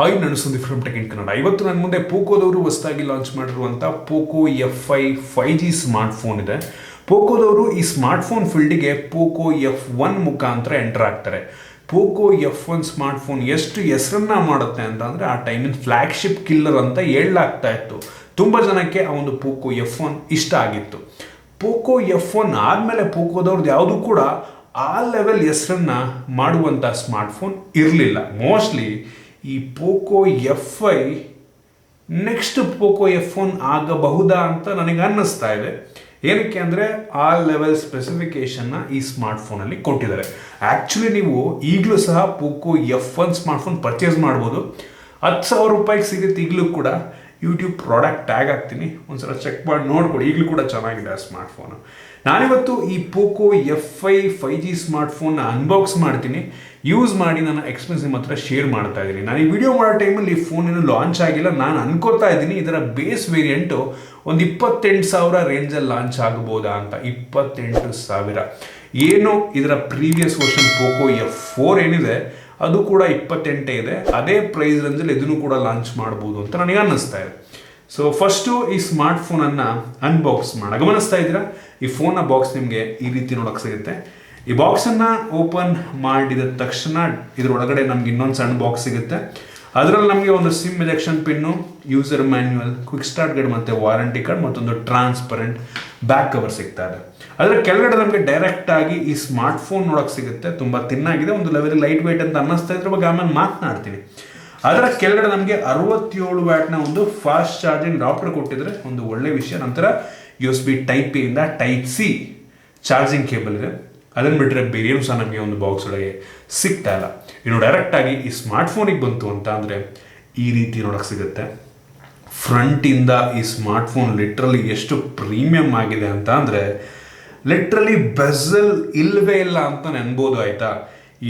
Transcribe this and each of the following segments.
Hi, ನಾನು Sandeep from tech in Kannada. ಇವತ್ತು ನನ್ನ ಮುಂದೆ ಪೋಕೋದವರು ಹೊಸದಾಗಿ ಲಾಂಚ್ ಮಾಡಿರುವಂಥ POCO F5 5G ಸ್ಮಾರ್ಟ್ಫೋನ್ ಇದೆ. ಪೋಕೋದವರು ಈ ಸ್ಮಾರ್ಟ್ಫೋನ್ ಫೀಲ್ಡಿಗೆ POCO F1 ಮುಖಾಂತರ ಎಂಟರ್ ಆಗ್ತಾರೆ. POCO F1 ಸ್ಮಾರ್ಟ್ಫೋನ್ ಎಷ್ಟು ಹೆಸರನ್ನ ಮಾಡುತ್ತೆ ಅಂತ ಅಂದರೆ ಆ ಟೈಮಿನ ಫ್ಲಾಗ್ಶಿಪ್ ಕಿಲ್ಲರ್ ಅಂತ ಹೇಳಲಾಗ್ತಾ ಇತ್ತು. ತುಂಬ ಜನಕ್ಕೆ ಆ ಒಂದು POCO F1 ಇಷ್ಟ ಆಗಿತ್ತು. POCO F1 ಆದಮೇಲೆ ಪೋಕೋದವ್ರದ್ದು ಯಾವುದೂ ಕೂಡ ಆ ಲೆವೆಲ್ ಹೆಸರನ್ನ ಮಾಡುವಂಥ ಸ್ಮಾರ್ಟ್ಫೋನ್ ಇರಲಿಲ್ಲ. ಮೋಸ್ಟ್ಲಿ ಈ POCO F5 next POCO F1 ಆಗಬಹುದಾ ಅಂತ ನನಗೆ ಅನ್ನಿಸ್ತಾ ಇದೆ. ಏನಕ್ಕೆ ಅಂದರೆ ಆ ಲೆವೆಲ್ ಸ್ಪೆಸಿಫಿಕೇಶನ್ನ ಈ ಸ್ಮಾರ್ಟ್ಫೋನಲ್ಲಿ ಕೊಟ್ಟಿದ್ದಾರೆ. ಆ್ಯಕ್ಚುಲಿ ನೀವು ಈಗಲೂ ಸಹ POCO F1 ಸ್ಮಾರ್ಟ್ಫೋನ್ ಪರ್ಚೇಸ್ ಮಾಡ್ಬೋದು. 10,000 ರೂಪಾಯಿಗೆ ಸಿಗುತ್ತೆ. ಈಗಲೂ ಕೂಡ ಯೂಟ್ಯೂಬ್ ಪ್ರಾಡಕ್ಟ್ ಟ್ಯಾಗ್ ಹಾಕ್ತೀನಿ, ಒಂದ್ಸಲ ಚೆಕ್ ಮಾಡಿ ನೋಡ್ಕೊಡಿ. ಈಗಲೂ ಕೂಡ ಚೆನ್ನಾಗಿದೆ ಆ ಸ್ಮಾರ್ಟ್ಫೋನು. ನಾನಿವತ್ತು ಈ POCO F5 5G ಸ್ಮಾರ್ಟ್ಫೋನ್ನ ಅನ್ಬಾಕ್ಸ್ ಮಾಡ್ತೀನಿ, ಯೂಸ್ ಮಾಡಿ ನನ್ನ ಎಕ್ಸ್ಪೀರಿಯನ್ಸ್ ನಿಮ್ಮ ಹತ್ರ ಶೇರ್ ಮಾಡ್ತಾ ಇದ್ದೀನಿ. ನಾನು ಈ ವಿಡಿಯೋ ಮಾಡೋ ಟೈಮಲ್ಲಿ ಈ ಫೋನ್ ಇನ್ನೂ ಲಾಂಚ್ ಆಗಿಲ್ಲ. ನಾನು ಅನ್ಕೋತಾ ಇದ್ದೀನಿ ಇದರ ಬೇಸ್ ವೇರಿಯಂಟು ಒಂದು 28,000 ರೇಂಜಲ್ಲಿ ಲಾಂಚ್ ಆಗ್ಬೋದಾ ಅಂತ. 28,000 ಏನು ಇದರ ಪ್ರೀವಿಯಸ್ ವರ್ಷನ್ POCO F4 ಏನಿದೆ ಅದು ಕೂಡ 28 ಇದೆ. ಅದೇ ಪ್ರೈಸ್ ರೇಂಜಲ್ಲಿ ಇದನ್ನು ಕೂಡ ಲಾಂಚ್ ಮಾಡ್ಬೋದು ಅಂತ ನನಗೆ ಅನ್ನಿಸ್ತಾ ಇದೆ. ಸೊ ಫಸ್ಟು ಈ ಸ್ಮಾರ್ಟ್ಫೋನನ್ನು ಅನ್ಬಾಕ್ಸ್ ಮಾಡಿ ಗಮನಿಸ್ತಾ ಇದ್ದೀರಾ. ಈ ಫೋನ್ನ ಬಾಕ್ಸ್ ನಿಮಗೆ ಈ ರೀತಿ ನೋಡೋಕೆ ಸಿಗುತ್ತೆ. ಈ ಬಾಕ್ಸನ್ನು ಓಪನ್ ಮಾಡಿದ ತಕ್ಷಣ ಇದರೊಳಗಡೆ ನಮ್ಗೆ ಇನ್ನೊಂದು ಸಣ್ಣ ಬಾಕ್ಸ್ ಸಿಗುತ್ತೆ. ಅದರಲ್ಲಿ ನಮಗೆ ಒಂದು sim ejection pin, user manual, quick start guide ಮತ್ತು ವಾರಂಟಿ ಕಾರ್ಡ್ ಮತ್ತೊಂದು ಟ್ರಾನ್ಸ್ಪರೆಂಟ್ ಬ್ಯಾಕ್ ಕವರ್ ಸಿಗ್ತಾ ಇದೆ. ಅದರ ಕೆಳಗಡೆ ನಮಗೆ ಡೈರೆಕ್ಟ್ ಆಗಿ ಈ ಸ್ಮಾರ್ಟ್ಫೋನ್ ನೋಡೋಕೆ ಸಿಗುತ್ತೆ. ತುಂಬ ತಿನ್ನಾಗಿದೆ, ಒಂದು ಲೆವೆಲ್ ಲೈಟ್ ವೆಯ್ಟ್ ಅಂತ ಅನ್ನಿಸ್ತಾ ಇದ್ರ ಬಗ್ಗೆ ಆಮೇಲೆ ಮಾತನಾಡ್ತೀನಿ. ಅದರ ಕೆಳಗಡೆ ನಮಗೆ 67 ವ್ಯಾಟ್ನ ಒಂದು ಫಾಸ್ಟ್ ಚಾರ್ಜಿಂಗ್ ಅಡಾಪ್ಟರ್ ಕೊಟ್ಟಿದ್ರೆ ಒಂದು ಒಳ್ಳೆ ವಿಷಯ. ನಂತರ USB Type A ಇಂದ Type C ಚಾರ್ಜಿಂಗ್ ಕೇಬಲ್ ಇದೆ. ಅದನ್ನು ಬಿಟ್ಟರೆ ಬೇರೆ ಏನು ಸಹ ನಮಗೆ ಒಂದು ಬಾಕ್ಸ್ ಒಳಗೆ ಸಿಗ್ತಾ ಇಲ್ಲ. ಇನ್ನು ಡೈರೆಕ್ಟಾಗಿ ಈ ಸ್ಮಾರ್ಟ್ಫೋನಿಗೆ ಬಂತು ಅಂತ ಅಂದರೆ ಈ ರೀತಿ ನೋಡೋಕೆ ಸಿಗುತ್ತೆ. ಫ್ರಂಟಿಂದ ಈ ಸ್ಮಾರ್ಟ್ಫೋನ್ ಲಿಟ್ರಲಿ ಎಷ್ಟು ಪ್ರೀಮಿಯಮ್ ಆಗಿದೆ ಅಂತ ಅಂದರೆ ಲಿಟ್ರಲಿ ಬೆಝಲ್ ಇಲ್ಲವೇ ಇಲ್ಲ ಅಂತ ಅನ್ಬೋದು. ಆಯಿತಾ,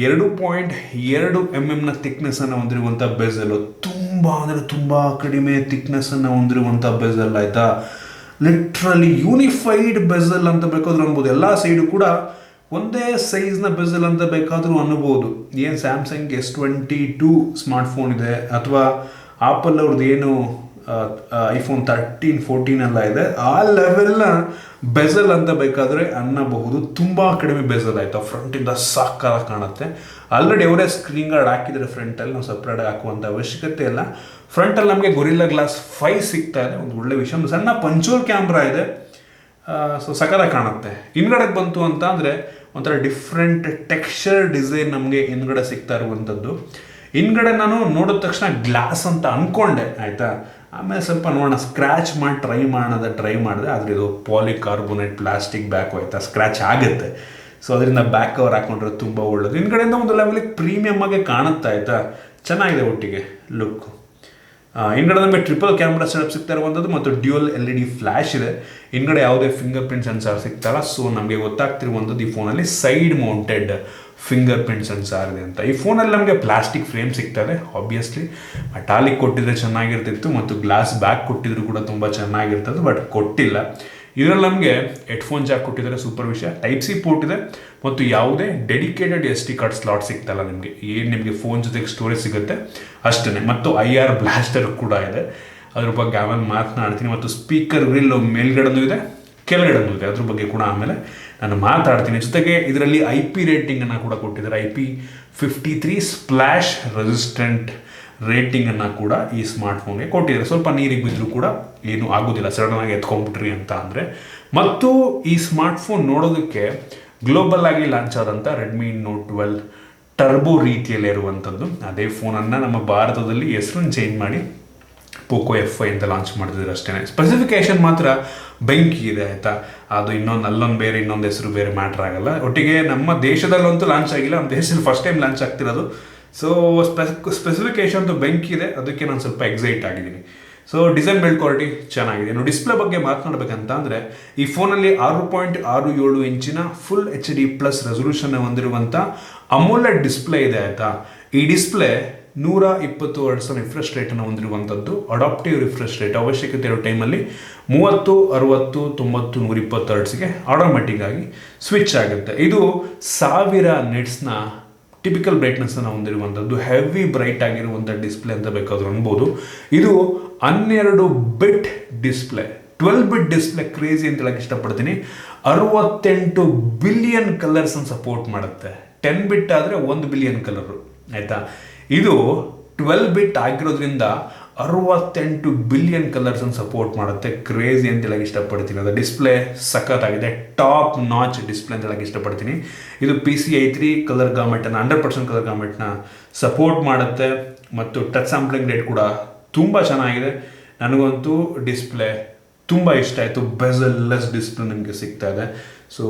2.2 mm ಥಿಕ್ನೆಸ್ಸನ್ನು ಹೊಂದಿರುವಂಥ ಬೆಝಲ್, ತುಂಬ ಅಂದರೆ ತುಂಬ ಕಡಿಮೆ ಥಿಕ್ನೆಸ್ಸನ್ನು ಹೊಂದಿರುವಂಥ ಬೆಝಲ್. ಆಯಿತಾ, ಲಿಟ್ರಲಿ ಯೂನಿಫೈಡ್ ಬೆಝಲ್ ಅಂತ ಬೇಕಾದ್ರೂ ಅನ್ಬೋದು. ಎಲ್ಲ ಸೈಡು ಕೂಡ ಒಂದೇ ಸೈಜ್ನ ಬೆಝಲ್ ಅಂತ ಬೇಕಾದರೂ ಅನ್ನಬಹುದು. ಏನು ಸ್ಯಾಮ್ಸಂಗ್ S22 ಸ್ಮಾರ್ಟ್ಫೋನ್ ಇದೆ ಅಥವಾ ಆಪಲ್ ಅವ್ರದ್ದು ಏನು iPhone 13, 14 ಎಲ್ಲ ಇದೆ, ಆ ಲೆವೆಲ್ನ ಬೆಝಲ್ ಅಂತ ಬೇಕಾದರೆ ಅನ್ನಬಹುದು. ತುಂಬ ಕಡಿಮೆ ಬೆಝಲ್. ಆಯಿತಾ, ಫ್ರಂಟಿಂದ ಸಾಕಾಗಿ ಕಾಣುತ್ತೆ. ಆಲ್ರೆಡಿ ಅವರೇ ಸ್ಕ್ರೀನ್ ಗಾರ್ಡ್ ಹಾಕಿದರೆ ಫ್ರಂಟಲ್ಲಿ, ನಾವು ಸಪ್ರೇಟಾಗಿ ಹಾಕುವಂಥ ಅವಶ್ಯಕತೆ ಇಲ್ಲ. ಫ್ರಂಟಲ್ಲಿ ನಮಗೆ ಗೊರಿಲ್ಲಾ ಗ್ಲಾಸ್ 5 ಸಿಗ್ತಾ ಇದೆ, ಒಂದು ಒಳ್ಳೆ ವಿಷಯ. ಒಂದು ಸಣ್ಣ ಪಂಚೋಲ್ ಕ್ಯಾಮ್ರಾ ಇದೆ, ಸೊ ಸಕಲಾಗಿ ಕಾಣುತ್ತೆ. ಹಿಂದ್ಗಡೆಗೆ ಬಂತು ಅಂತ ಅಂದರೆ ಒಂಥರ ಡಿಫ್ರೆಂಟ್ ಟೆಕ್ಸ್ಚರ್ ಡಿಸೈನ್ ನಮಗೆ ಹಿಂದ್ಗಡೆ ಸಿಗ್ತಾ ಇರುವಂಥದ್ದು. ಹಿಂದ್ಗಡೆ ನಾನು ನೋಡಿದ ತಕ್ಷಣ ಗ್ಲಾಸ್ ಅಂತ ಅಂದ್ಕೊಂಡೆ. ಆಯಿತಾ, ಆಮೇಲೆ ಸ್ವಲ್ಪ ನೋಡೋಣ ಸ್ಕ್ರ್ಯಾಚ್ ಮಾಡಿ ಟ್ರೈ ಮಾಡಿದೆ. ಆದರೆ ಇದು ಪಾಲಿಕಾರ್ಬೋನೇಟ್ ಪ್ಲಾಸ್ಟಿಕ್ ಬ್ಯಾಕ್. ಆಯಿತಾ, ಸ್ಕ್ರ್ಯಾಚ್ ಆಗುತ್ತೆ. ಸೊ ಅದರಿಂದ ಬ್ಯಾಕ್ ಕವರ್ ಹಾಕೊಂಡ್ರೆ ತುಂಬ ಒಳ್ಳೆಯದು. ಹಿಂದ್ಗಡೆಯಿಂದ ಒಂದು ಲೆವೆಲಿಗೆ ಪ್ರೀಮಿಯಮ್ ಆಗಿ ಕಾಣುತ್ತೆ. ಆಯಿತಾ, ಚೆನ್ನಾಗಿದೆ ಒಟ್ಟಿಗೆ ಲುಕ್. ಹಿಂದ್ಗಡೆ ನಮಗೆ ಟ್ರಿಪಲ್ ಕ್ಯಾಮ್ರಾ ಸೆಟಪ್ ಸಿಗ್ತಾ ಇರುವಂಥದ್ದು ಮತ್ತು ಡ್ಯೂಯಲ್ LED ಫ್ಲ್ಯಾಶ್ ಇದೆ. ಹಿಂದ್ಗಡೆ ಯಾವುದೇ ಫಿಂಗರ್ ಪ್ರಿಂಟ್ ಸೆನ್ಸಾರ್ ಸಿಗ್ತಾಯಿಲ್ಲ. ಸೊ ನಮಗೆ ಗೊತ್ತಾಗ್ತಿರುವಂಥದ್ದು ಈ ಫೋನಲ್ಲಿ side mounted fingerprint sensor ಇದೆ ಅಂತ. ಈ ಫೋನಲ್ಲಿ ನಮಗೆ ಪ್ಲಾಸ್ಟಿಕ್ ಫ್ರೇಮ್ ಸಿಗ್ತಾ ಇದೆ. ಆಬ್ವಿಯಸ್ಲಿ ಮೆಟಾಲಿಕ್ ಕೊಟ್ಟಿದ್ರೆ ಚೆನ್ನಾಗಿರ್ತಿತ್ತು ಮತ್ತು ಗ್ಲಾಸ್ ಬ್ಯಾಕ್ ಕೊಟ್ಟಿದ್ರು ಕೂಡ ತುಂಬ ಚೆನ್ನಾಗಿರ್ತದೆ, ಬಟ್ ಕೊಟ್ಟಿಲ್ಲ. ಇದರಲ್ಲಿ ನಮಗೆ ಹೆಡ್ಫೋನ್ ಜಾಕ್ ಕೊಟ್ಟಿದ್ದಾರೆ, ಸೂಪರ್ ವಿಷಯ. Type C ಪೋರ್ಟ್ ಇದೆ ಮತ್ತು ಯಾವುದೇ ಡೆಡಿಕೇಟೆಡ್ SD ಕಾರ್ಡ್ ಸ್ಲಾಟ್ ಸಿಗ್ತಲ್ಲ ನಿಮಗೆ. ಏನು ನಿಮಗೆ ಫೋನ್ ಜೊತೆಗೆ ಸ್ಟೋರೇಜ್ ಸಿಗುತ್ತೆ ಅಷ್ಟೇ. ಮತ್ತು IR ಬ್ಲಾಸ್ಟರ್ ಕೂಡ ಇದೆ, ಅದ್ರ ಬಗ್ಗೆ ಆಮೇಲೆ ಮಾತನಾಡ್ತೀನಿ. ಮತ್ತು ಸ್ಪೀಕರ್ ಗ್ರಿಲ್ ಮೇಲ್ಗಡೆನೂ ಇದೆ, ಕೆಳಗಡೆನೂ ಇದೆ, ಅದ್ರ ಬಗ್ಗೆ ಕೂಡ ಆಮೇಲೆ ನಾನು ಮಾತಾಡ್ತೀನಿ. ಜೊತೆಗೆ ಇದರಲ್ಲಿ IP ರೇಟಿಂಗನ್ನು ಕೂಡ ಕೊಟ್ಟಿದ್ದಾರೆ. IP53 ಸ್ಪ್ಲಾಶ್ ರೆಸಿಸ್ಟೆಂಟ್ ರೇಟಿಂಗನ್ನು ಕೂಡ ಈ ಸ್ಮಾರ್ಟ್ಫೋನ್ಗೆ ಕೊಟ್ಟಿದ್ದಾರೆ. ಸ್ವಲ್ಪ ನೀರಿಗೆ ಬಿದ್ದರೂ ಕೂಡ ಏನೂ ಆಗೋದಿಲ್ಲ, ಸಡನ್ನಾಗಿ ಎತ್ಕೊಂಡ್ಬಿಟ್ರಿ ಅಂತ ಅಂದರೆ. ಮತ್ತು ಈ ಸ್ಮಾರ್ಟ್ಫೋನ್ ನೋಡೋದಕ್ಕೆ ಗ್ಲೋಬಲ್ ಆಗಿ ಲಾಂಚ್ ಆದಂಥ Redmi Note 12 ಟರ್ಬೋ ರೀತಿಯಲ್ಲಿ ಇರುವಂಥದ್ದು. ಅದೇ ಫೋನನ್ನು ನಮ್ಮ ಭಾರತದಲ್ಲಿ ಹೆಸರನ್ನು ಚೇಂಜ್ ಮಾಡಿ POCO F5 ಅಂತ ಲಾಂಚ್ ಮಾಡಿದ್ರೆ ಅಷ್ಟೇ. ಸ್ಪೆಸಿಫಿಕೇಶನ್ ಮಾತ್ರ ಬೆಂಕಿ ಇದೆ. ಆಯಿತಾ, ಅದು ಅಲ್ಲೊಂದು ಬೇರೆ ಇನ್ನೊಂದು ಹೆಸರು ಬೇರೆ ಮ್ಯಾಟ್ರ್ ಆಗಲ್ಲ. ಒಟ್ಟಿಗೆ ನಮ್ಮ ದೇಶದಲ್ಲಂತೂ ಲಾಂಚ್ ಆಗಿಲ್ಲ, ನಮ್ಮ ದೇಶದಲ್ಲಿ ಫಸ್ಟ್ ಟೈಮ್ ಲಾಂಚ್ ಆಗ್ತಿರೋದು. ಸೊ ಸ್ಪೆಸಿಫಿಕೇಶನ್ದು ಬೆಂಕಿ ಇದೆ, ಅದಕ್ಕೆ ನಾನು ಸ್ವಲ್ಪ ಎಕ್ಸೈಟ್ ಆಗಿದ್ದೀನಿ. ಸೊ ಡಿಸೈನ್ ಬಿಲ್ಡ್ ಕ್ವಾಲಿಟಿ ಚೆನ್ನಾಗಿದೆ. ಇನ್ನು ಡಿಸ್ಪ್ಲೇ ಬಗ್ಗೆ ಮಾತನಾಡಬೇಕಂತ ಅಂದರೆ ಈ ಫೋನಲ್ಲಿ 6.67 ಇಂಚಿನ ಫುಲ್ HD+ ರೆಸೊಲ್ಯೂಷನ್ ಹೊಂದಿರುವಂಥ AMOLED ಡಿಸ್ಪ್ಲೇ ಇದೆ. ಆಯಿತಾ, ಈ ಡಿಸ್ಪ್ಲೇ 120 Hz ರಿಫ್ರೆಶ್ ರೇಟನ್ನು ಹೊಂದಿರುವಂಥದ್ದು. ಅಡಾಪ್ಟಿವ್ ರಿಫ್ರೆಶ್ ರೇಟ್ ಅವಶ್ಯಕತೆ ಇರೋ ಟೈಮಲ್ಲಿ 30, 60, 90, 120 Hzಗೆ ಆಟೋಮೆಟಿಕ್ ಆಗಿ ಸ್ವಿಚ್ ಆಗುತ್ತೆ. ಇದು 1000 ನಿಟ್ಸ್ನ ಟಿಪಿಕಲ್ ಬ್ರೈಟ್ನೆಸ್ಸನ್ನು ಹೊಂದಿರುವಂಥದ್ದು, ಹೆವಿ ಬ್ರೈಟ್ ಆಗಿರುವಂಥ ಡಿಸ್ಪ್ಲೇ ಅಂತ ಬೇಕಾದರೂ ಅನ್ಬೋದು. ಇದು 12 ಬಿಟ್ ಡಿಸ್ಪ್ಲೇ, 12 ಬಿಟ್ ಡಿಸ್ಪ್ಲೇ ಕ್ರೇಜಿ ಅಂತ ಹೇಳಕ್ಕೆ ಇಷ್ಟಪಡ್ತೀನಿ. 68 ಬಿಲಿಯನ್ ಕಲರ್ಸನ್ನು ಸಪೋರ್ಟ್ ಮಾಡುತ್ತೆ. 10 ಬಿಟ್ ಆದರೆ 1 ಬಿಲಿಯನ್ ಕಲರು, ಆಯಿತಾ. ಇದು 12 ಬಿಟ್ ಆಗಿರೋದ್ರಿಂದ 68 ಬಿಲಿಯನ್ ಕಲರ್ಸನ್ನು ಸಪೋರ್ಟ್ ಮಾಡುತ್ತೆ. ಕ್ರೇಜಿ ಅಂತ ಹೇಳಕ್ಕೆ ಇಷ್ಟಪಡ್ತೀನಿ. ಅದು ಡಿಸ್ಪ್ಲೇ ಸಖತ್ತಾಗಿದೆ, ಟಾಪ್ ನಾಚ್ ಡಿಸ್ಪ್ಲೇ ಅಂತ ಹೇಳಕ್ಕೆ ಇಷ್ಟಪಡ್ತೀನಿ. ಇದು PCI 3 ಕಲರ್ ಗಾಮೆಟನ್ನು 100% ಕಲರ್ ಗಾಮೆಟ್ನ ಸಪೋರ್ಟ್ ಮಾಡುತ್ತೆ ಮತ್ತು ಟಚ್ ಸ್ಯಾಂಪ್ಲಿಂಗ್ ರೇಟ್ ಕೂಡ ತುಂಬ ಚೆನ್ನಾಗಿದೆ. ನನಗಂತೂ ಡಿಸ್ಪ್ಲೇ ತುಂಬ ಇಷ್ಟ ಆಯಿತು. ಬೆಜಲ್ಲೆಸ್ ಡಿಸ್ಪ್ಲೇ ನಿಮಗೆ ಸಿಗ್ತಾ ಇದೆ. ಸೊ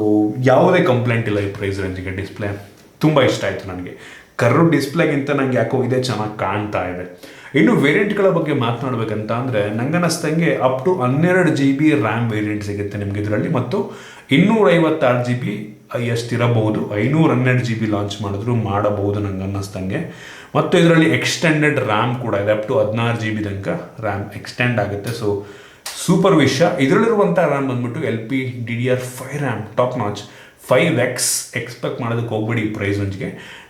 ಯಾವುದೇ ಕಂಪ್ಲೇಂಟ್ ಇಲ್ಲ ಈ ಪ್ರೈಸ್ ರೇಂಜಿಗೆ. ಡಿಸ್ಪ್ಲೇ ತುಂಬ ಇಷ್ಟ ಆಯಿತು ನನಗೆ. ಕರ್ವ್ ಡಿಸ್ಪ್ಲೇಗಿಂತ ನನಗೆ ಯಾಕೋ ಇದೇ ಚೆನ್ನಾಗಿ ಕಾಣ್ತಾ ಇದೆ. ಇನ್ನು ವೇರಿಯಂಟ್ಗಳ ಬಗ್ಗೆ ಮಾತನಾಡಬೇಕಂತ ಅಂದರೆ ನನಗನ್ನಿಸ್ದಂಗೆ up to 12 GB RAM variant ಸಿಗುತ್ತೆ ನಿಮಗೆ ಇದರಲ್ಲಿ, ಮತ್ತು 256 GB ಎಷ್ಟಿರಬಹುದು. 512 GB ಲಾಂಚ್ ಮಾಡಿದ್ರು ಮಾಡಬಹುದು ನಂಗೆ ಅನ್ನಿಸ್ದಂಗೆ. ಮತ್ತು ಇದರಲ್ಲಿ ಎಕ್ಸ್ಟೆಂಡೆಡ್ ರ್ಯಾಮ್ ಕೂಡ ಇದೆ, ಅಪ್ ಟು 16 GB ತನಕ ರ್ಯಾಮ್ ಎಕ್ಸ್ಟೆಂಡ್ ಆಗುತ್ತೆ. ಸೊ ಸೂಪರ್ ವಿಷಯ. ಇದರಲ್ಲಿರುವಂಥ ರ್ಯಾಮ್ ಬಂದ್ಬಿಟ್ಟು LPDDR5 RAM, top notch, 5x expect ಮಾಡೋದಕ್ಕೆ ಹೋಗ್ಬೇಡಿ ಈ ಪ್ರೈಸ್ ರೇಂಜ್ಗೆ.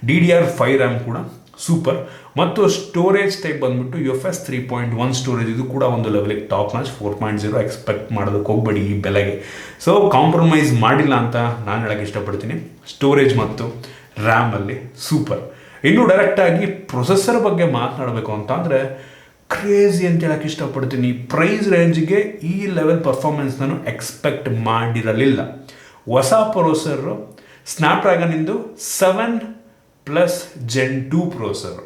DDR5 ರ್ಯಾಮ್ ಕೂಡ ಸೂಪರ್. ಮತ್ತು ಸ್ಟೋರೇಜ್ ಟೈಪ್ ಬಂದ್ಬಿಟ್ಟು UFS 3.1 ಸ್ಟೋರೇಜ್, ಇದು ಕೂಡ ಒಂದು ಲೆವೆಲಿಗೆ ಟಾಪ್ ನಾಚ್. 4.0 ಎಕ್ಸ್ಪೆಕ್ಟ್ ಮಾಡೋದಕ್ಕೆ ಹೋಗ್ಬೇಡಿ ಈ ಬೆಲೆಗೆ. ಸೊ ಕಾಂಪ್ರಮೈಸ್ ಮಾಡಿಲ್ಲ ಅಂತ ನಾನು ಹೇಳಕ್ಕೆ ಇಷ್ಟಪಡ್ತೀನಿ. ಸ್ಟೋರೇಜ್ ಮತ್ತು ರ್ಯಾಮಲ್ಲಿ ಸೂಪರ್. ಇನ್ನು ಡೈರೆಕ್ಟಾಗಿ ಪ್ರೊಸೆಸರ್ ಬಗ್ಗೆ ಮಾತನಾಡಬೇಕು ಅಂತ ಅಂದರೆ ಕ್ರೇಜಿ ಅಂತ ಹೇಳಕ್ಕೆ ಇಷ್ಟಪಡ್ತೀನಿ. ಪ್ರೈಸ್ ರೇಂಜ್ಗೆ ಈ ಲೆವೆಲ್ ಪರ್ಫಾರ್ಮೆನ್ಸ್ ನಾನು ಎಕ್ಸ್ಪೆಕ್ಟ್ ಮಾಡಿರಲಿಲ್ಲ. ಹೊಸ ಪ್ರೊಸೆಸರು ಸ್ನ್ಯಾಪ್ಡ್ರ್ಯಾಗನಿಂದು 7+ Gen 2 ಪ್ರೊಸೆಸರ್,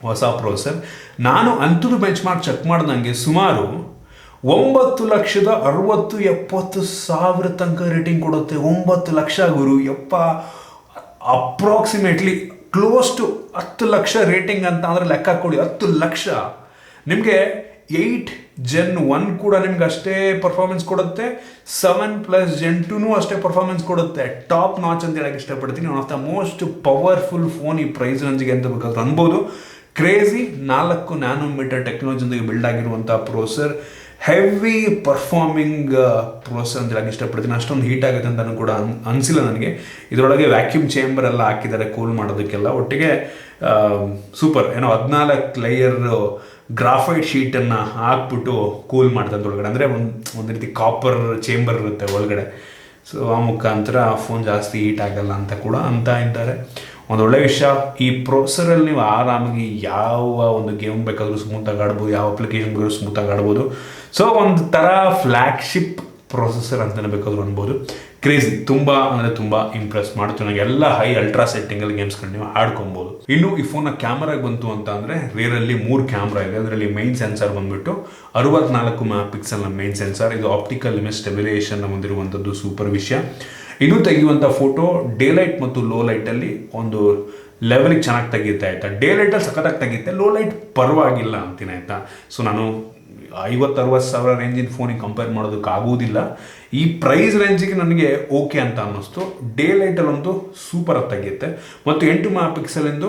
ಹೊಸ ಪ್ರೊಸೆಸರ್. ನಾನು ಅಂಥದ್ದು ಬೆಂಚ್ ಮಾರ್ಕ್ ಚೆಕ್ ಮಾಡ್ದಂಗೆ ಸುಮಾರು 9,60,70,70,000 ತನಕ ರೇಟಿಂಗ್ ಕೊಡುತ್ತೆ. 9 ಲಕ್ಷ ಗುರು, ಯಪ್ಪ, approximately close to 10 lakh rating ಅಂತ ಅಂದರೆ ಲೆಕ್ಕ ಕೊಡಿ. 10 ಲಕ್ಷ. ನಿಮಗೆ 8 Gen 1 ಕೂಡ ನಿಮ್ಗೆ ಅಷ್ಟೇ ಪರ್ಫಾರ್ಮೆನ್ಸ್ ಕೊಡುತ್ತೆ, 7+ Gen 2 ಅಷ್ಟೇ ಪರ್ಫಾರ್ಮೆನ್ಸ್ ಕೊಡುತ್ತೆ. ಟಾಪ್ ನಾಚ್ ಅಂತ ಹೇಳಕ್ಕೆ ಇಷ್ಟಪಡ್ತೀನಿ. One of the most powerful phone ಈ ಪ್ರೈಸ್ ರೇಂಜ್ಗೆ ಅಂತ ಬೇಕಾದ್ರೆ ಅನ್ಬೋದು. ಕ್ರೇಜಿ 4 ನ್ಯಾನೋಮೀಟರ್ ಟೆಕ್ನಾಲಜಿಯೊಂದಿಗೆ ಬಿಲ್ಡ್ ಆಗಿರುವಂಥ ಪ್ರೊಸೆಸರ್, ಹೆವಿ ಪರ್ಫಾರ್ಮಿಂಗ್ ಪ್ರೊಸೆಸರ್ ಅಂತ ಹೇಳಕ್ಕೆ ಇಷ್ಟಪಡ್ತೀನಿ. ಅಷ್ಟೊಂದು ಹೀಟ್ ಆಗುತ್ತೆ ಅಂತ ಕೂಡ ಅನಿಸಿಲ್ಲ ನನಗೆ. ಇದರೊಳಗೆ ವ್ಯಾಕ್ಯೂಮ್ ಚೇಂಬರ್ ಎಲ್ಲ ಹಾಕಿದ್ದಾರೆ ಕೂಲ್ ಮಾಡೋದಕ್ಕೆಲ್ಲ. ಒಟ್ಟಿಗೆ ಸೂಪರ್. ಏನೋ 14 ಲೇಯರ್ ಗ್ರಾಫೈಟ್ ಶೀಟನ್ನು ಹಾಕ್ಬಿಟ್ಟು ಕೂಲ್ ಮಾಡ್ತಾರೆ ಒಳಗಡೆ. ಅಂದರೆ ಒಂದು ರೀತಿ ಕಾಪರ್ ಚೇಂಬರ್ ಇರುತ್ತೆ ಒಳಗಡೆ. ಸೊ ಆ ಮುಖಾಂತರ ಫೋನ್ ಜಾಸ್ತಿ ಹೀಟ್ ಆಗಲ್ಲ ಅಂತ ಕೂಡ ಅಂತ ಇದ್ದಾರೆ. ಒಂದು ಒಳ್ಳೆ ವಿಷಯ. ಈ ಪ್ರೊಸೆಸರಲ್ಲಿ ನೀವು ಆರಾಮಾಗಿ ಯಾವ ಒಂದು ಗೇಮ್ ಬೇಕಾದರೂ ಸ್ಮೂತಾಗಿ ಆಡ್ಬೋದು, ಯಾವ ಅಪ್ಲಿಕೇಶನ್ ಬೇಕಾದ್ರೂ ಸ್ಮೂತಾಗಿ ಆಡ್ಬೋದು. ಸೊ ಒಂದು ಥರ ಫ್ಲ್ಯಾಗ್ಶಿಪ್ ಪ್ರೊಸೆಸರ್ ಅಂತಲೇ ಬೇಕಾದರೂ ಅನ್ಬೋದು. ಕ್ರೇಜಿ, ತುಂಬ ಅಂದರೆ ತುಂಬ ಇಂಪ್ರೆಸ್ ಮಾಡ್ತು ನನಗೆ. ಎಲ್ಲ ಹೈ ಅಲ್ಟ್ರಾ ಸೆಟ್ಟಿಂಗಲ್ಲಿ ಗೇಮ್ಸ್ಕೊಂಡು ನೀವು ಆಡ್ಕೊಬೋದು. ಇನ್ನು ಈ ಫೋನ್ನ ಕ್ಯಾಮರಾಗೆ ಬಂತು ಅಂತ ಅಂದರೆ ರೇರಲ್ಲಿ 3 ಕ್ಯಾಮ್ರಾ ಇದೆ. ಅದರಲ್ಲಿ ಮೈನ್ ಸೆನ್ಸರ್ ಬಂದುಬಿಟ್ಟು 64 ಮೆಗಾಪಿಕ್ಸೆಲ್ನ ಮೈನ್ ಸೆನ್ಸರ್. ಇದು ಆಪ್ಟಿಕಲ್ ಇಮೇಜ್ ಸ್ಟೆಬಿಲೈಸೇಷನ್ ಹೊಂದಿರುವಂಥದ್ದು ಸೂಪರ್ ವಿಷಯ. ಇದು ತೆಗೆಯುವಂಥ ಫೋಟೋ ಡೇ ಲೈಟ್ ಮತ್ತು ಲೋ ಲೈಟಲ್ಲಿ ಒಂದು ಲೆವೆಲಿಗೆ ಚೆನ್ನಾಗಿ ತೆಗೆಯುತ್ತೆ, ಆಯಿತಾ. ಡೇ ಲೈಟಲ್ಲಿ ಸಖತ್ತಾಗಿ ತೆಗೆಯುತ್ತೆ, ಲೋ ಲೈಟ್ ಪರವಾಗಿಲ್ಲ ಅಂತೀನಿ, ಆಯಿತಾ. ಸೊ ನಾನು 50-60 ಸಾವಿರ ರೇಂಜಿನ ಫೋನಿಗೆ ಕಂಪೇರ್ ಮಾಡೋದಕ್ಕೆ ಆಗೋದಿಲ್ಲ. ಈ ಪ್ರೈಸ್ ರೇಂಜಿಗೆ ನನಗೆ ಓಕೆ ಅಂತ ಅನ್ನಿಸ್ತು. ಡೇ ಲೈಟಲ್ಲಂತೂ ಸೂಪರಾಗಿ ತೆಗೆಯುತ್ತೆ. ಮತ್ತು 8 ಮೆಗಾಪಿಕ್ಸೆಲಿಂದು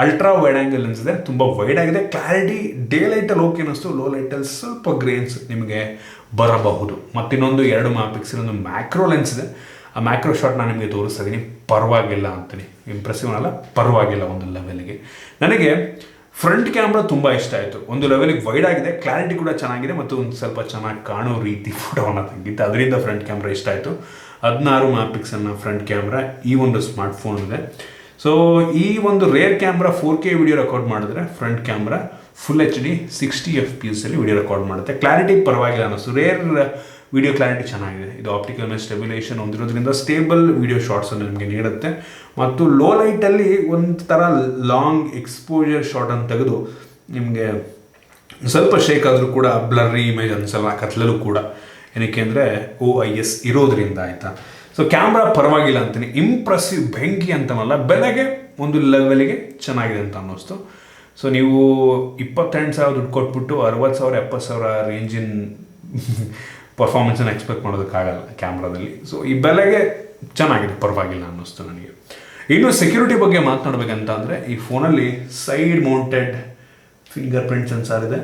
ಅಲ್ಟ್ರಾ ವೈಡ್ ಆ್ಯಂಗಲ್ ಲೆನ್ಸ್ ಇದೆ, ತುಂಬ ವೈಡ್ ಆಗಿದೆ. ಕ್ಲಾರಿಟಿ ಡೇ ಲೈಟಲ್ಲಿ ಓಕೆ ಅನ್ನಿಸ್ತು, ಲೋ ಲೈಟಲ್ಲಿ ಸ್ವಲ್ಪ ಗ್ರೇನ್ಸ್ ನಿಮಗೆ ಬರಬಹುದು. ಮತ್ತು ಇನ್ನೊಂದು 2 ಮೆಗಾಪಿಕ್ಸೆಲ್ ಒಂದು ಮ್ಯಾಕ್ರೋ ಲೆನ್ಸ್ ಇದೆ. ಆ ಮ್ಯಾಕ್ರೋ ಶಾಟ್ ನಾನು ನಿಮಗೆ ತೋರಿಸ್ತಾ ಇದ್ದೀನಿ, ಪರವಾಗಿಲ್ಲ ಅಂತೀನಿ. ಇಂಪ್ರೆಸಿವ್ ಅಲ್ಲ, ಪರವಾಗಿಲ್ಲ ಒಂದು ಲೆವೆಲ್ಗೆ. ನನಗೆ ಫ್ರಂಟ್ ಕ್ಯಾಮ್ರಾ ತುಂಬ ಇಷ್ಟ ಆಯಿತು. ಒಂದು ಲೆವೆಲಿಗೆ ವೈಡ್ ಆಗಿದೆ, ಕ್ಲಾರಿಟಿ ಕೂಡ ಚೆನ್ನಾಗಿದೆ ಮತ್ತು ಒಂದು ಸ್ವಲ್ಪ ಚೆನ್ನಾಗಿ ಕಾಣೋ ರೀತಿ ಫೋಟೋವನ್ನು ತೆಗಿತ್ತು. ಅದರಿಂದ ಫ್ರಂಟ್ ಕ್ಯಾಮ್ರಾ ಇಷ್ಟ ಆಯಿತು. 16 ಮೆಗಾಪಿಕ್ಸೆಲ್ನ ಫ್ರಂಟ್ ಕ್ಯಾಮ್ರಾ ಈ ಒಂದು ಸ್ಮಾರ್ಟ್ಫೋನ್ ಇದೆ. ಸೊ ಈ ಒಂದು rear camera 4K video record ಮಾಡಿದ್ರೆ, front camera full HD 60 FPS video record ಮಾಡುತ್ತೆ. ಕ್ಲಾರಿಟಿ ಪರವಾಗಿಲ್ಲ ಅನ್ನಿಸ್ತು. ರೇರ್ ವಿಡಿಯೋ ಕ್ಲಾರಿಟಿ ಚೆನ್ನಾಗಿದೆ. ಇದು ಆಪ್ಟಿಕಲ್ ಇಮೇಜ್ ಸ್ಟೆಬಿಲೈಸೇಷನ್ ಹೊಂದಿರೋದ್ರಿಂದ ಸ್ಟೇಬಲ್ ವಿಡಿಯೋ ಶಾರ್ಟ್ಸನ್ನು ನಿಮಗೆ ನೀಡುತ್ತೆ. ಮತ್ತು ಲೋ ಲೈಟಲ್ಲಿ ಒಂದು ಥರ ಲಾಂಗ್ ಎಕ್ಸ್ಪೋಜರ್ ಶಾರ್ಟನ್ನು ತೆಗೆದು ನಿಮಗೆ ಸ್ವಲ್ಪ ಶೇಕ್ ಆದರೂ ಕೂಡ ಬ್ಲರ್ರಿ ಇಮೇಜ್ ಅನಿಸಲ್ಲ ಕತ್ಲಲ್ಲೂ ಕೂಡ. ಏನಕ್ಕೆ ಅಂದರೆ OIS ಇರೋದ್ರಿಂದ, ಆಯಿತಾ. ಸೊ ಕ್ಯಾಮ್ರಾ ಪರವಾಗಿಲ್ಲ ಅಂತೀನಿ. ಇಂಪ್ರೆಸಿವ್ ಬೆಂಕಿ ಅಂತನಲ್ಲ, ಬೆಲೆಗೆ ಒಂದು ಲೆವೆಲಿಗೆ ಚೆನ್ನಾಗಿದೆ ಅಂತ ಅನ್ನಿಸ್ತು. ಸೊ ನೀವು 28,000 ದುಡ್ಡು ಕೊಟ್ಬಿಟ್ಟು 60,000 70,000 ರೇಂಜಿನ ಪರ್ಫಾರ್ಮೆನ್ಸನ್ನು ಎಕ್ಸ್ಪೆಕ್ಟ್ ಮಾಡೋದಕ್ಕಾಗಲ್ಲ ಕ್ಯಾಮ್ರಾದಲ್ಲಿ. ಸೊ ಈ ಬೆಲೆಗೆ ಚೆನ್ನಾಗಿದೆ, ಪರವಾಗಿಲ್ಲ ಅನ್ನಿಸ್ತು ನನಗೆ. ಇನ್ನು ಸೆಕ್ಯೂರಿಟಿ ಬಗ್ಗೆ ಮಾತನಾಡಬೇಕಂತ ಅಂದರೆ ಈ ಫೋನಲ್ಲಿ side mounted fingerprint sensor ಇದೆ.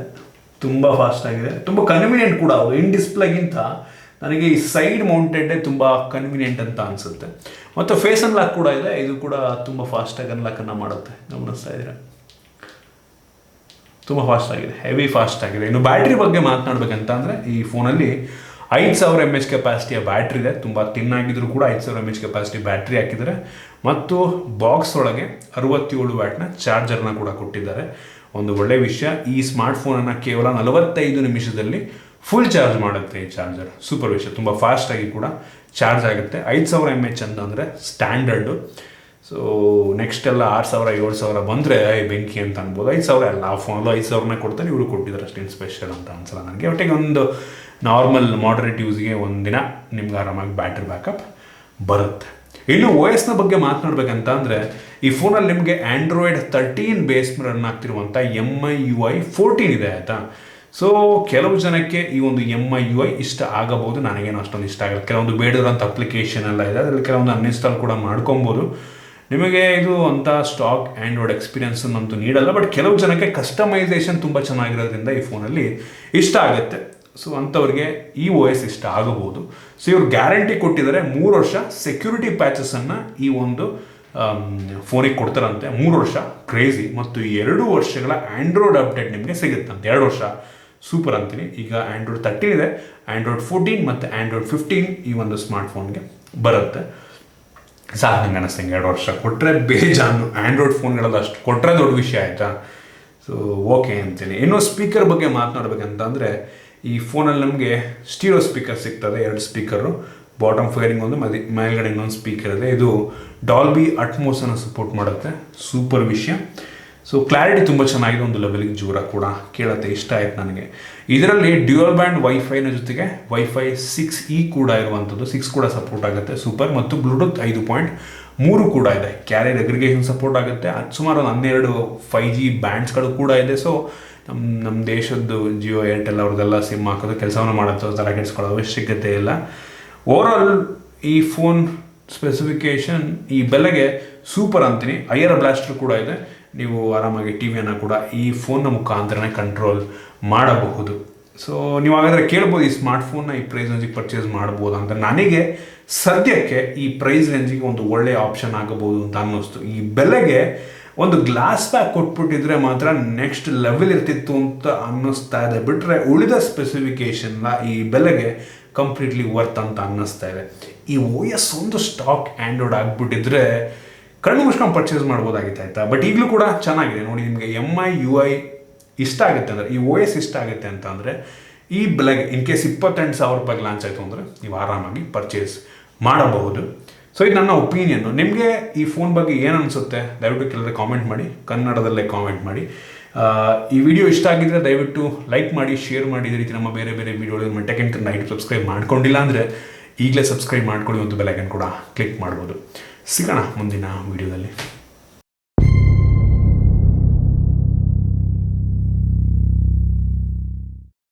ತುಂಬ ಫಾಸ್ಟ್ ಆಗಿದೆ, ತುಂಬ ಕನ್ವೀನಿಯೆಂಟ್ ಕೂಡ. ಇನ್ ಡಿಸ್ಪ್ಲೇಗಿಂತ ನನಗೆ ಈ ಸೈಡ್ ಮೌಂಟೆಡೇ ತುಂಬ ಕನ್ವೀನಿಯೆಂಟ್ ಅಂತ ಅನಿಸುತ್ತೆ. ಮತ್ತು ಫೇಸ್ ಅನ್ಲಾಕ್ ಕೂಡ ಇದೆ, ಇದು ಕೂಡ ತುಂಬ ಫಾಸ್ಟಾಗಿ ಅನ್ಲಾಕನ್ನು ಮಾಡುತ್ತೆ. ಗಮನಿಸ್ತಾ ಇದ್ದೀರಾ, ತುಂಬ ಫಾಸ್ಟ್ ಆಗಿದೆ, ಹೆವಿ ಫಾಸ್ಟ್ ಆಗಿದೆ. ಇನ್ನು ಬ್ಯಾಟ್ರಿ ಬಗ್ಗೆ ಮಾತನಾಡಬೇಕಂತ ಅಂದರೆ ಈ ಫೋನಲ್ಲಿ 5000 mAh ಕೆಪಾಸಿಟಿಯ ಬ್ಯಾಟ್ರಿ ಇದೆ. ತುಂಬ ತಿನ್ನಾಗಿದ್ರು ಕೂಡ 5000 mAh ಕೆಪಾಸಿಟಿ ಬ್ಯಾಟ್ರಿ ಹಾಕಿದ್ದಾರೆ. ಮತ್ತು ಬಾಕ್ಸ್ ಒಳಗೆ 67 ವ್ಯಾಟ್ನ ಚಾರ್ಜರ್ನ ಕೂಡ ಕೊಟ್ಟಿದ್ದಾರೆ. ಒಂದು ಒಳ್ಳೆಯ ವಿಷಯ, ಈ ಸ್ಮಾರ್ಟ್ಫೋನನ್ನು ಕೇವಲ 45 ನಿಮಿಷದಲ್ಲಿ ಫುಲ್ ಚಾರ್ಜ್ ಮಾಡುತ್ತೆ ಈ ಚಾರ್ಜರ್. ಸೂಪರ್ ವಿಷಯ, ತುಂಬ ಫಾಸ್ಟಾಗಿ ಕೂಡ ಚಾರ್ಜ್ ಆಗುತ್ತೆ. 5000 mAh ಅಂತಂದರೆ ಸ್ಟ್ಯಾಂಡರ್ಡು. ಸೊ ನೆಕ್ಸ್ಟ್ ಎಲ್ಲ 6000 7000 ಬಂದರೆ ಬೆಂಕಿ ಅಂತ ಅನ್ಬೋದು. 5000 ಅಲ್ಲ, ಆ ಫೋನಲ್ಲೂ 5000ನೇ ಕೊಡ್ತಾರೆ, ಇವರು ಕೊಟ್ಟಿದ್ದಾರೆ, ಅಷ್ಟೇನು ಸ್ಪೆಷಲ್ ಅಂತ ಅನ್ಸಲ್ಲ ನನಗೆ. ಒಟ್ಟಿಗೆ ಒಂದು ನಾರ್ಮಲ್ ಮಾಡರೇಟ್ ಯೂಸ್ಗೆ ಒಂದಿನ ನಿಮ್ಗೆ ಆರಾಮಾಗಿ ಬ್ಯಾಟ್ರಿ ಬ್ಯಾಕಪ್ ಬರುತ್ತೆ. ಇನ್ನು OSನ ಬಗ್ಗೆ ಮಾತನಾಡಬೇಕಂತ ಅಂದರೆ ಈ ಫೋನಲ್ಲಿ ನಿಮಗೆ ಆ್ಯಂಡ್ರಾಯ್ಡ್ 13 ಬೇಸ್ ರನ್ ಆಗ್ತಿರುವಂಥ MIUI 14 ಇದೆ ಆಯಿತಾ. ಸೊ ಕೆಲವು ಜನಕ್ಕೆ ಈ ಒಂದು MIUI ಇಷ್ಟ ಆಗಬಹುದು, ನನಗೇನು ಅಷ್ಟೊಂದು ಇಷ್ಟ ಆಗಲ್ಲ. ಕೆಲವೊಂದು ಬೇಡದಂಥ ಅಪ್ಲಿಕೇಶನ್ ಎಲ್ಲ ಇದೆ, ಅದರಲ್ಲಿ ಕೆಲವೊಂದು ಅನ್ಇನ್ಸ್ಟಾಲ್ ಕೂಡ ಮಾಡ್ಕೊಬೋದು. ನಿಮಗೆ ಇದು ಅಂಥ ಸ್ಟಾಕ್ ಆ್ಯಂಡ್ರಾಯ್ಡ್ ಎಕ್ಸ್ಪೀರಿಯನ್ಸನ್ನಂತೂ ನೀಡಲ್ಲ, ಬಟ್ ಕೆಲವು ಜನಕ್ಕೆ ಕಸ್ಟಮೈಸೇಷನ್ ತುಂಬ ಚೆನ್ನಾಗಿರೋದ್ರಿಂದ ಈ ಫೋನಲ್ಲಿ ಇಷ್ಟ ಆಗುತ್ತೆ. ಸೊ ಅಂಥವ್ರಿಗೆ ಈ OS ಇಷ್ಟ ಆಗಬಹುದು. ಸೊ ಇವರು ಗ್ಯಾರಂಟಿ ಕೊಟ್ಟಿದ್ದಾರೆ, 3 ವರ್ಷ ಸೆಕ್ಯೂರಿಟಿ ಪ್ಯಾಚಸನ್ನು ಈ ಒಂದು ಫೋನಿಗೆ ಕೊಡ್ತಾರಂತೆ. 3 ವರ್ಷ ಕ್ರೇಜಿ. ಮತ್ತು 2 ವರ್ಷಗಳ ಆ್ಯಂಡ್ರಾಯ್ಡ್ ಅಪ್ಡೇಟ್ ನಿಮಗೆ ಸಿಗುತ್ತಂತೆ. 2 ವರ್ಷ ಸೂಪರ್ ಅಂತೀನಿ. ಈಗ ಆ್ಯಂಡ್ರಾಯ್ಡ್ 13 ಇದೆ, ಆ್ಯಂಡ್ರಾಯ್ಡ್ 14 ಮತ್ತು ಆ್ಯಂಡ್ರಾಯ್ಡ್ 15 ಈ ಒಂದು ಸ್ಮಾರ್ಟ್ಫೋನ್ಗೆ ಬರುತ್ತೆ. ಸಾಕು ನಂಗೆ ಅನ್ನಿಸ್ತಂಗೆ 2 ವರ್ಷ ಕೊಟ್ಟರೆ ಬೇಜಾನು. ಆ್ಯಂಡ್ರಾಯ್ಡ್ ಫೋನ್ಗಳಲ್ಲಿ ಅಷ್ಟು ಕೊಟ್ಟರೆ ದೊಡ್ಡ ವಿಷಯ ಆಯಿತಾ. ಸೊ ಓಕೆ ಅಂತೀನಿ. ಇನ್ನೂ ಸ್ಪೀಕರ್ ಬಗ್ಗೆ ಮಾತನಾಡಬೇಕಂತ ಅಂದರೆ ಈ ಫೋನಲ್ಲಿ ನಮಗೆ ಸ್ಟೀರಿಯೋ ಸ್ಪೀಕರ್ ಸಿಗ್ತದೆ, 2 ಸ್ಪೀಕರು, ಬಾಟಮ್ ಫೈರಿಂಗ್ ಒಂದು, ಮೇಲ್ಗಡೆ ಇನ್ನೊಂದು ಸ್ಪೀಕರ್ ಇದೆ. ಇದು ಡಾಲ್ಬಿ ಅಟ್ಮೋಸನ್ನು ಸಪೋರ್ಟ್ ಮಾಡುತ್ತೆ, ಸೂಪರ್ ವಿಷಯ. ಸೊ ಕ್ಲಾರಿಟಿ ತುಂಬ ಚೆನ್ನಾಗಿದೆ, ಒಂದು ಲೆವೆಲಿಗೆ ಜೋರ ಕೂಡ ಕೇಳುತ್ತೆ, ಇಷ್ಟ ಆಯ್ತು ನನಗೆ. ಇದರಲ್ಲಿ ಡ್ಯುಯಲ್ ಬ್ಯಾಂಡ್ ವೈಫೈನ ಜೊತೆಗೆ ವೈಫೈ 6E ಕೂಡ ಇರುವಂಥದ್ದು, 6 ಕೂಡ ಸಪೋರ್ಟ್ ಆಗುತ್ತೆ, ಸೂಪರ್. ಮತ್ತು ಬ್ಲೂಟೂತ್ 5.3 ಕೂಡ ಇದೆ. ಕ್ಯಾರಿಯರ್ ಅಗ್ರಿಗೇಷನ್ ಸಪೋರ್ಟ್ ಆಗುತ್ತೆ. ಸುಮಾರು 12 5G ಬ್ಯಾಂಡ್ಸ್ಗಳು ಕೂಡ ಇದೆ. ಸೊ ನಮ್ಮ ದೇಶದ್ದು ಜಿಯೋ ಏರ್ಟೆಲ್ ಅವ್ರದ್ದೆಲ್ಲ ಸಿಮ್ ಹಾಕೋದು ಕೆಲಸವನ್ನು ಮಾಡುತ್ತೆ, ತಲೆ ಕೆಡಿಸ್ಕೊಳ್ಳೋ ಅವಶ್ಯಕತೆ ಇಲ್ಲ. ಓವರಾಲ್ ಈ ಫೋನ್ ಸ್ಪೆಸಿಫಿಕೇಶನ್ ಈ ಬೆಲೆಗೆ ಸೂಪರ್ ಅಂತೀನಿ. ಐಆರ್ ಬ್ಲಾಸ್ಟರ್ ಕೂಡ ಇದೆ, ನೀವು ಆರಾಮಾಗಿ ಟಿವಿಯನ್ನು ಕೂಡ ಈ ಫೋನ್ನ ಮುಖಾಂತರನೇ ಕಂಟ್ರೋಲ್ ಮಾಡಬಹುದು. ಸೊ ನೀವು ಹಾಗಾದರೆ ಕೇಳ್ಬೋದು, ಈ ಸ್ಮಾರ್ಟ್ಫೋನ್ನ ಈ ಪ್ರೈಸ್ ರೇಂಜಿಗೆ ಪರ್ಚೇಸ್ ಮಾಡ್ಬೋದು ಅಂತ. ನನಗೆ ಸದ್ಯಕ್ಕೆ ಈ ಪ್ರೈಸ್ ರೇಂಜಿಗೆ ಒಂದು ಒಳ್ಳೆಯ ಆಪ್ಷನ್ ಆಗಬಹುದು ಅಂತ ಅನ್ನಿಸ್ತು. ಈ ಬೆಲೆಗೆ ಒಂದು ಗ್ಲಾಸ್ ಬ್ಯಾಕ್ ಕೊಟ್ಬಿಟ್ಟಿದ್ರೆ ಮಾತ್ರ ನೆಕ್ಸ್ಟ್ ಲೆವೆಲ್ ಇರ್ತಿತ್ತು ಅಂತ ಅನ್ನಿಸ್ತಾ ಇದೆ. ಬಿಟ್ಟರೆ ಉಳಿದ ಸ್ಪೆಸಿಫಿಕೇಷನ್ನ ಈ ಬೆಲೆಗೆ ಕಂಪ್ಲೀಟ್ಲಿ ವರ್ತ್ ಅಂತ ಅನ್ನಿಸ್ತಾ ಇದೆ. ಈ OS ಒಂದು ಸ್ಟಾಕ್ ಆ್ಯಂಡ್ರಾಯ್ಡ್ ಆಗಿಬಿಟ್ಟಿದ್ರೆ ಕಣ್ಣು ಮುಚ್ಕೊಂಡು ಪರ್ಚೇಸ್ ಮಾಡ್ಬೋದಾಗಿತ್ತು ಆಯಿತಾ. ಬಟ್ ಈಗಲೂ ಕೂಡ ಚೆನ್ನಾಗಿದೆ ನೋಡಿ. ನಿಮಗೆ MIUI ಇಷ್ಟ ಆಗುತ್ತೆ ಅಂದರೆ, ಈ OS ಇಷ್ಟ ಆಗುತ್ತೆ ಅಂತ ಅಂದರೆ ಈ ಬೆಲೆಗೆ ಇನ್ ಕೇಸ್ 28,000 ರೂಪಾಯಿಗೆ ಲಾಂಚ್ ಆಯಿತು ಅಂದರೆ ನೀವು ಆರಾಮಾಗಿ ಪರ್ಚೇಸ್ ಮಾಡಬಹುದು. ಸೊ ಇದು ನನ್ನ ಒಪಿನಿಯನ್ನು. ನಿಮಗೆ ಈ ಫೋನ್ ಬಗ್ಗೆ ಏನು ಅನಿಸುತ್ತೆ ದಯವಿಟ್ಟು ಕೆಳಗಡೆ ಕಾಮೆಂಟ್ ಮಾಡಿ, ಕನ್ನಡದಲ್ಲೇ ಕಾಮೆಂಟ್ ಮಾಡಿ. ಈ ವಿಡಿಯೋ ಇಷ್ಟ ಆಗಿದ್ದರೆ ದಯವಿಟ್ಟು ಲೈಕ್ ಮಾಡಿ, ಶೇರ್ ಮಾಡಿ. ಇದೇ ರೀತಿ ನಮ್ಮ ಬೇರೆ ಬೇರೆ ವಿಡಿಯೋಗಳು ಟೆಕ್ ನೈಟ್ ಸಬ್ಸ್ಕ್ರೈಬ್ ಮಾಡ್ಕೊಂಡಿಲ್ಲ ಅಂದರೆ ಈಗಲೇ ಸಬ್ಸ್ಕ್ರೈಬ್ ಮಾಡ್ಕೊಳ್ಳಿ ಮತ್ತು ಬೆಲ್ ಐಕಾನ್ ಕೂಡ ಕ್ಲಿಕ್ ಮಾಡ್ಬೋದು. ಸಿಗೋಣ ಮುಂದಿನ ವಿಡಿಯೋದಲ್ಲಿ.